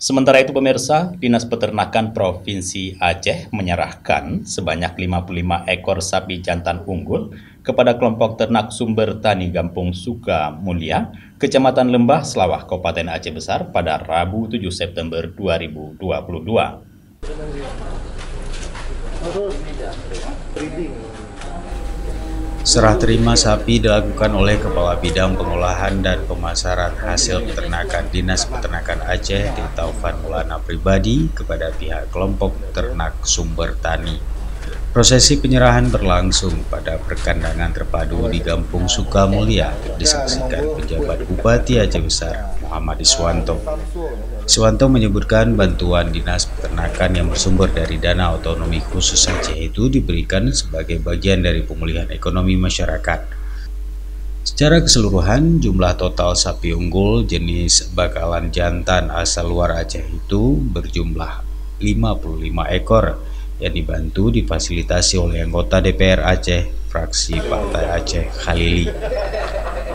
Sementara itu pemirsa, Dinas Peternakan Provinsi Aceh menyerahkan sebanyak 55 ekor sapi jantan unggul kepada kelompok ternak sumber tani Gampung Sukamulya, Kecamatan Lembah Selawah, Kabupaten Aceh Besar pada Rabu 7 September 2022. Serah terima sapi dilakukan oleh Kepala Bidang Pengolahan dan Pemasaran Hasil Peternakan Dinas Peternakan Aceh, Taufan Maulana Pribadi, kepada pihak kelompok ternak sumber tani. Prosesi penyerahan berlangsung pada perkandangan terpadu di Gampung Sukamulya, disaksikan pejabat Bupati Aceh Besar, Muhammad Iswanto. Iswanto menyebutkan bantuan Dinas Peternakan yang bersumber dari Dana Otonomi Khusus Aceh itu diberikan sebagai bagian dari pemulihan ekonomi masyarakat. Secara keseluruhan, jumlah total sapi unggul jenis bakalan jantan asal luar Aceh itu berjumlah 55 ekor yang dibantu difasilitasi oleh anggota DPR Aceh, fraksi Partai Aceh Khalili.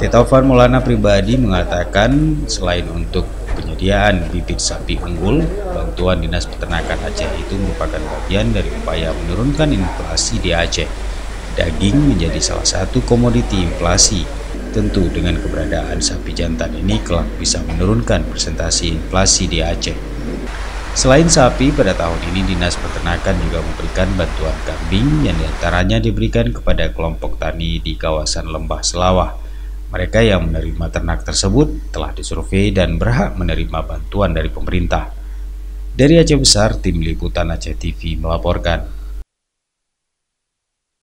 Taufan Maulana Pribadi mengatakan selain untuk penyediaan bibit sapi unggul, bantuan Dinas Peternakan Aceh itu merupakan bagian dari upaya menurunkan inflasi di Aceh. Daging menjadi salah satu komoditi inflasi. Tentu dengan keberadaan sapi jantan ini kelak bisa menurunkan persentase inflasi di Aceh. Selain sapi, pada tahun ini Dinas Peternakan juga memberikan bantuan kambing yang diantaranya diberikan kepada kelompok tani di kawasan Lembah Selawah. Mereka yang menerima ternak tersebut telah disurvei dan berhak menerima bantuan dari pemerintah. Dari Aceh Besar, Tim Liputan Aceh TV melaporkan.